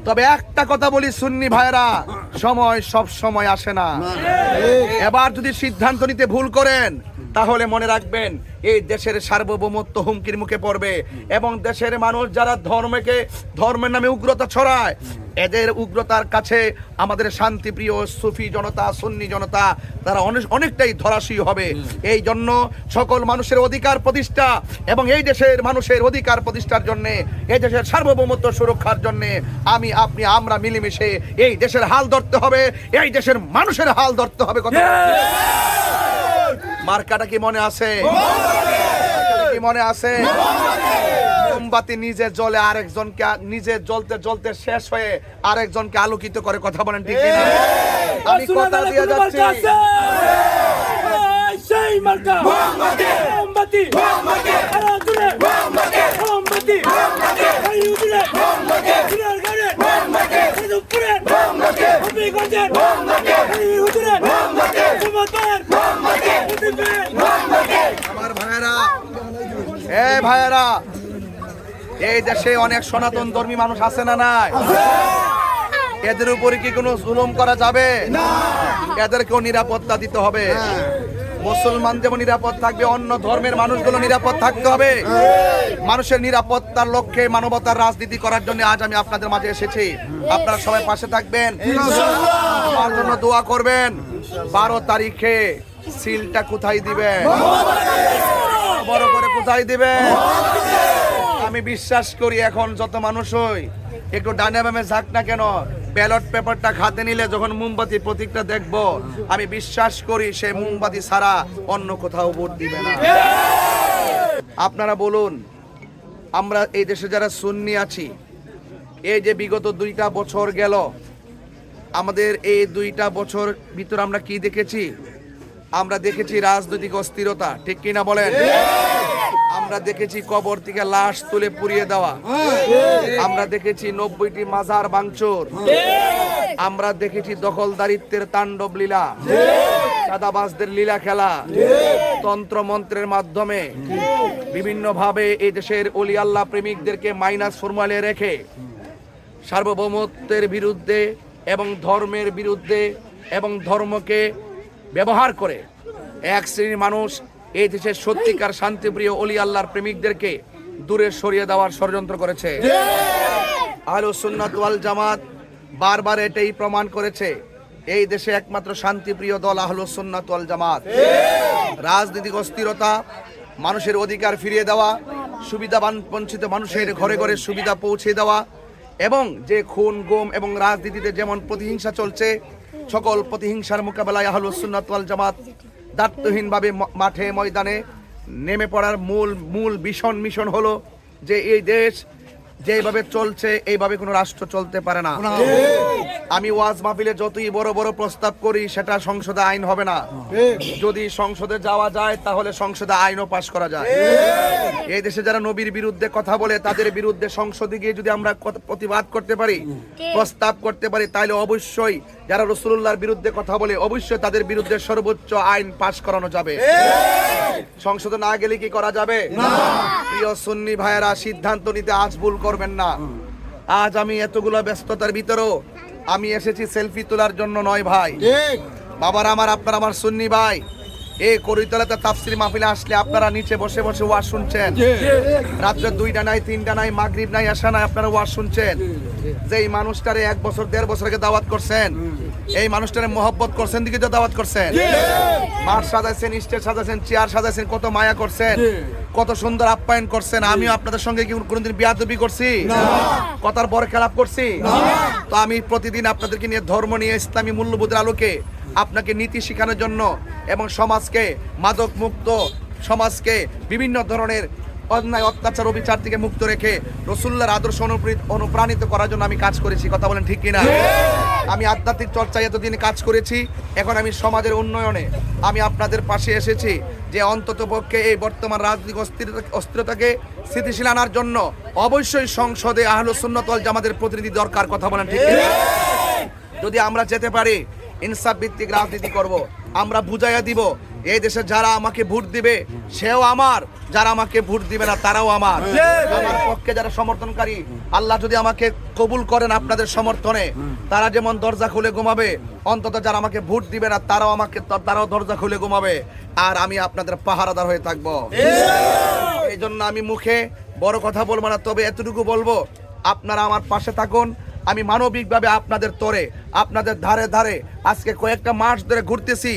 তবে একটা কথা বলি সুন্নি ভাইরা, সময় সব সময় আসে না। এবার যদি সিদ্ধান্ত নিতে ভুল করেন তাহলে মনে রাখবেন এই দেশের সার্বভৌমত্ব হুমকির মুখে পড়বে এবং দেশের মানুষ যারা ধর্মের নামে উগ্রতা ছড়ায় এদের উগ্রতার কাছে আমাদের শান্তিপ্রিয় সুফি জনতা, সুন্নি জনতা তারা অনেকটাই ধরাশয়ী হবে। এই জন্য সকল মানুষের অধিকার প্রতিষ্ঠা এবং এই দেশের মানুষের অধিকার প্রতিষ্ঠার জন্য, এই দেশের সার্বভৌমত্ব সুরক্ষার জন্য আমি আপনি আমরা মিলেমিশে এই দেশের হাল ধরতে হবে, এই দেশের মানুষের হাল ধরতে হবে। কথা মার্কাটা কি মনে আছে? কি মনে আছে? মোমবাতি নিজে জ্বলে আরেকজনকে, নিজে জ্বলতে জ্বলতে শেষ হয়ে আরেকজনকে আলোকিত করে। কথা বলেন ঠিক কিনা? আমি কথা দিয়ে যাচ্ছি, সেই মার্কা মোমবাতি মোমবাতি মোমবাতি আলোচনা মোমবাতি মোমবাতি মোমবাতি আলোচনা মোমবাতি সিনার গানে মোমবাতি সুপুরে মোমবাতি হবিগঞ্জের মোমবাতি আলোচনা মোমবাতি সুমতার মোমবাতি মোমবাতি। আমার ভাইরা, এই ভাইরা, এই দেশে অনেক সনাতন ধর্মী মানুষ আছে না নাই? এদের উপরে কি কোনো জুলুম করা যাবে না? এদেরকেও নিরাপত্তা দিতে হবে। মুসলমান যেমন নিরাপদ থাকবে, অন্য ধর্মের মানুষগুলো নিরাপদ থাকতে হবে। মানুষের নিরাপত্তার লক্ষ্যে মানবতার রাজনীতি করার জন্য আজ আমি আপনাদের মাঝে এসেছি। আপনারা সবাই পাশে থাকবেন, আমার জন্য দোয়া করবেন। 12 তারিখে সিলটা কোথায় দিবেন? বড় করে কোথায় দিবেন? আমি বিশ্বাস করি এখন যত মানুষই একটু ডানে বামে যাক না কেন, ব্যালট পেপারটা হাতে নিলে যখন মোমবাতি প্রতীকটা দেখব, আমি বিশ্বাস করি সে মোমবাতি ছাড়া অন্য কোথাও ভোট দিবে না। আপনারা বলুন, আমরা এই দেশে যারা সুন্নি আছি, এই যে বিগত 2টা বছর গেল, আমাদের এই 2টা বছর ভিতর আমরা কি দেখেছি? আমরা দেখেছি রাজনৈতিক অস্থিরতা, ঠিক কিনা বলেন? আমরা দেখেছি কবর থেকে লাশ তুলে পুড়িয়ে দেওয়া, আমরা দেখেছি 90টি মাজার ভাঙচুর, আমরা দেখেছি দখলদারিত্বের তাণ্ডব লীলা, চাঁদাবাজদের লীলা খেলা, তন্ত্র মন্ত্রের মাধ্যমে বিভিন্ন ভাবে এই দেশের ওলি আল্লাহ প্রেমিকদেরকে মাইনাস ফরমালে রেখে সার্বভৌমত্বের বিরুদ্ধে এবং ধর্মের বিরুদ্ধে এবং ধর্মকে ব্যবহার করে এক শ্রেণীর মানুষ এই দেশের সত্যিকার শান্তিপ্রিয় ওলি আল্লাহর প্রেমিকদেরকে দূরে সরিয়ে দেওয়ার ষড়যন্ত্র করেছে। আহলুস সুন্নাত ওয়াল জামাত বারবার এটাই প্রমাণ করেছে, এই দেশে একমাত্র শান্তিপ্রিয় দল আহলুস সুন্নাত ওয়াল জামাত। রাজনৈতিক অস্থিরতা, মানুষের অধিকার ফিরিয়ে দেওয়া, সুবিধাবান বঞ্চিত মানুষের ঘরে ঘরে সুবিধা পৌঁছে দেওয়া এবং যে খুন গুম এবং রাজনীতিতে যেমন প্রতিহিংসা চলছে, সকল প্রতিহিংসার মোকাবেলায় আহলুস সুন্নাত ওয়াল জামাত দায়িত্বহীনভাবে মাঠে ময়দানে নেমে পড়ার মূল মিশন হলো যে এই দেশ যেভাবে চলছে এইভাবে কোনো রাষ্ট্র চলতে পারে না। আমি ওয়াজ মাহফিলে যতই বড় বড় প্রস্তাব করি সেটা সংসদে আইন হবে না। যদি সংসদে যাওয়া যায় তাহলে সংসদে আইনও পাশ করা যায়। এই দেশে যারা নবীর বিরুদ্ধে কথা বলে তাদের বিরুদ্ধে সংসদে গিয়ে যদি আমরা প্রতিবাদ করতে পারি, প্রস্তাব করতে পারি, তাহলে অবশ্যই যারা রাসূলুল্লাহর বিরুদ্ধে কথা বলে অবশ্যই তাদের বিরুদ্ধে সর্বোচ্চ আইন পাশ করানো যাবে। সংসদে না গেলে কি করা যাবে না? প্রিয় সুন্নি ভাইয়েরা, সিদ্ধান্ত নিতে আজ ভুল করবেন না। আজ আমি এতগুলো ব্যস্ততার ভিতরেও আমি এসেছি সেলফি তোলার জন্য নয় ভাই। বাবার আমার, আপনার আমার সুন্নি ভাই, এই করিতলাতে তাফসীর মাহফিলে আসলে আপনারা নিচে বসে বসে ওয়াজ শুনছেন। রাত্রে 2টা নাই, 3টা নাই, মাগরিব নাই, এশা নাই, আপনারা ওয়াজ শুনছেন। যে এই মানুষটারে 1 বছর 1.5 বছর আগে দাওয়াত করছেন, এই মানুষটারে মহব্বত করছেন দিকে তো দাওয়াত করছেন। মাঠ সাজাইছেন, স্টেজ সাজাইছেন, চেয়ার সাজাইছেন, কত মায়া করছেন, কত সুন্দর আপ্যায়ন করছেন। আমিও আপনাদের সঙ্গে কি কোনোদিন বিয়াদবি করছি? কথার বড় খেলাপ করছি? তো আমি প্রতিদিন আপনাদেরকে নিয়ে ধর্ম নিয়ে ইসলামী মূল্যবোধের আলোকে আপনাকে নীতি শেখানোর জন্য এবং সমাজকে মাদক মুক্ত, সমাজকে বিভিন্ন ধরনের অন্যায় অত্যাচার অবিচার থেকে মুক্ত রেখে রাসূলুল্লাহর আদর্শ অনুপ্রাণিত করার জন্য আমি কাজ করেছি। কথা বলেন ঠিক কিনা? আমি আধ্যাত্মিক চর্চায় এতদিন কাজ করেছি, এখন আমি সমাজের উন্নয়নে আমি আপনাদের পাশে এসেছি যে অন্তত পক্ষে এই বর্তমান রাজনৈতিক অস্থিরতাকে স্থিতিশীল আনার জন্য অবশ্যই সংসদে আহলুস সুন্নাত ওয়াল জামাতের প্রতিনিধি দরকার। কথা বলেন ঠিক কিনা? যদি আমরা যেতে পারি ইনসাফ ভিত্তিক রাজনীতি করব, আমরা বুঝাইয়া দিব এই দেশে যারা আমাকে ভোট দিবে সেও আমার, যারা আমাকে ভোট দিবে না তারাও আমার। আমার পক্ষে যারা সমর্থনকারী, আল্লাহ যদি আমাকে কবুল করেন আপনাদের সমর্থনে, তারা যেমন দরজা খুলে ঘুমাবে, অন্তত যারা আমাকে ভোট দিবে না তারাও দরজা খুলে ঘুমাবে, আর আমি আপনাদের পাহারাদার হয়ে থাকবো। এই জন্য আমি মুখে বড় কথা বলবো না, তবে এতটুকু বলবো, আপনারা আমার পাশে থাকুন। আমি মানবিকভাবে আপনাদের তরে, আপনাদের ধারে ধারে আজকে কয়েকটা মাস ধরে ঘুরতেছি।